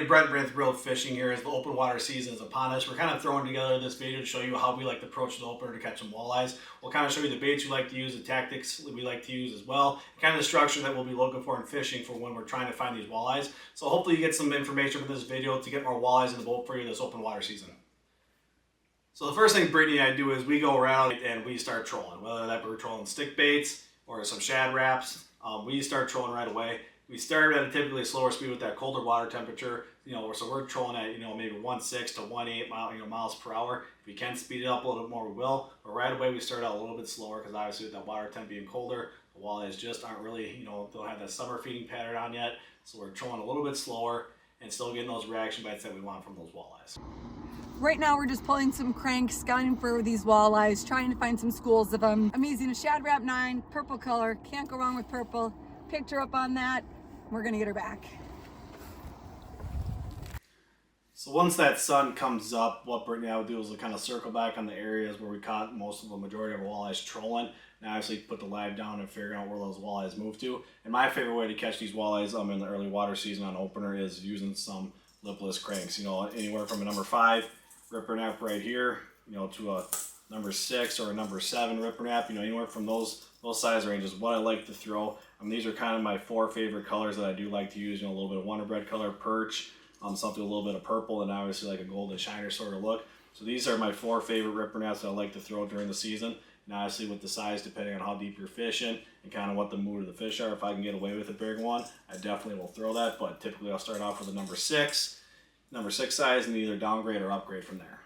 Brent Brith Fishing here as the open water season is upon us. We're kind of throwing together this video to show you how we like to approach the opener to catch some walleyes. We'll kind of show you the baits we like to use, the tactics we like to use as well, kind of the structure that we'll be looking for in fishing for when we're trying to find these walleyes. So hopefully you get some information from this video to get more walleyes in the boat for you this open water season. So the first thing Brittany and I do is we go around and we start trolling, whether that we're trolling stick baits or some shad wraps. We start trolling right away. We start at a typically slower speed with that colder water temperature, so we're trolling at, maybe 1.6 to 1.8 miles per hour. If we can speed it up a little bit more, we will. But right away, we start out a little bit slower because obviously with that water temp being colder, the walleyes just aren't really, don't have that summer feeding pattern on yet. So we're trolling a little bit slower and still getting those reaction bites that we want from those walleyes. Right now we're just pulling some cranks, scouting for these walleyes, trying to find some schools of them. I'm using a Shad Wrap 9, purple color, can't go wrong with purple. Picked her up on that. We're gonna get her back. So once that sun comes up, what Brittany and I would do is we'll kind of circle back on the areas where we caught most of the majority of our walleyes trolling. And obviously put the live down and figure out where those walleyes move to. And my favorite way to catch these walleyes in the early water season on opener is using some lipless cranks. Anywhere from a number 5 ripper right here, to a number 6 or a number 7 ripper anywhere from those size ranges. What I like to throw. These are kind of my 4 favorite colors that I do like to use. A little bit of Wonder Bread color, perch, something a little bit of purple, and obviously like a golden shiner sort of look. So these are my 4 favorite ripper that I like to throw during the season. And obviously with the size, depending on how deep you're fishing and kind of what the mood of the fish are, if I can get away with a big one, I definitely will throw that. But typically I'll start off with a number 6 size, and either downgrade or upgrade from there.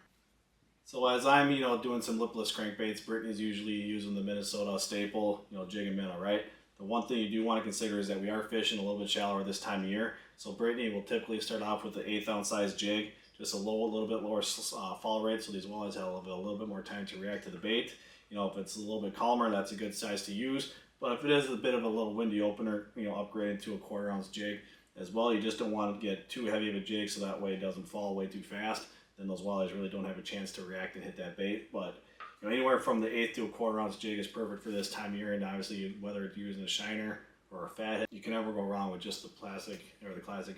So as I'm, doing some lipless crankbaits, Brittany's usually using the Minnesota staple, jig and minnow, right? The one thing you do want to consider is that we are fishing a little bit shallower this time of year. So Brittany will typically start off with the 1/8 ounce size jig, just a little bit lower fall rate, so these walleyes have a little bit more time to react to the bait. If it's a little bit calmer, that's a good size to use. But if it is a bit of a little windy opener, upgrade it to a 1/4 ounce jig as well. You just don't want to get too heavy of a jig so that way it doesn't fall away too fast. Then those walleyes really don't have a chance to react and hit that bait. But anywhere from the 1/8 to a 1/4 ounce jig is perfect for this time of year. And obviously, whether you're using a shiner or a fathead, you can never go wrong with just the classic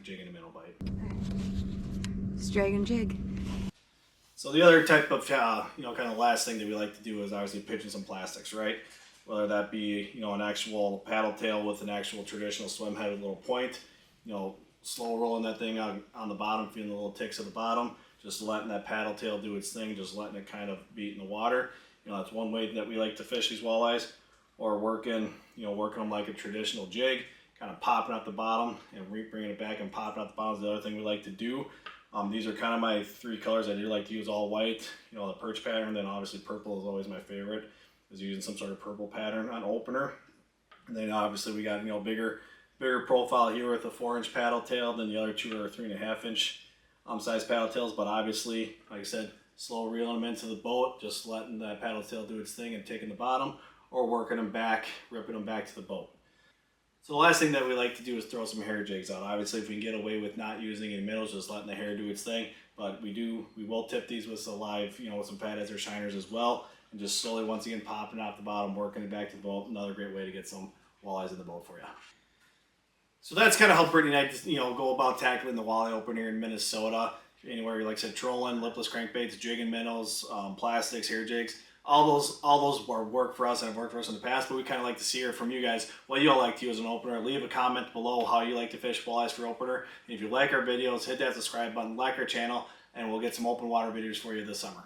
jig and a minnow bite. It's drag and jig. So the other type of kind of last thing that we like to do is obviously pitching some plastics, right? Whether that be an actual paddle tail with an actual traditional swim head with a little point, slow rolling that thing on the bottom, feeling the little ticks at the bottom. Just letting that paddle tail do its thing, just letting it kind of beat in the water. That's one way that we like to fish these walleyes. Or working them like a traditional jig, kind of popping out the bottom and bringing it back and popping out the bottom is the other thing we like to do. These are kind of my 3 colors. I do like to use all white, the perch pattern, then obviously purple is always my favorite, is using some sort of purple pattern on opener. And then obviously we got, bigger profile here with a 4-inch paddle tail, then the other 2 are 3.5-inch size paddle tails, but obviously, like I said, slow reeling them into the boat, just letting that paddle tail do its thing and taking the bottom, or working them back, ripping them back to the boat. So the last thing that we like to do is throw some hair jigs out. Obviously, if we can get away with not using any minnows, just letting the hair do its thing, but we will tip these with some live, with some fatheads or shiners as well, and just slowly, once again, popping out the bottom, working it back to the boat. Another great way to get some walleyes in the boat for you. So that's kind of how Brittany and I go about tackling the walleye opener here in Minnesota. Anywhere, like I said, trolling, lipless crankbaits, jigging minnows, plastics, hair jigs. All those work for us and have worked for us in the past, but we kind of like to see from you guys what you all like to use as an opener. Leave a comment below how you like to fish walleyes for opener. And if you like our videos, hit that subscribe button, like our channel, and we'll get some open water videos for you this summer.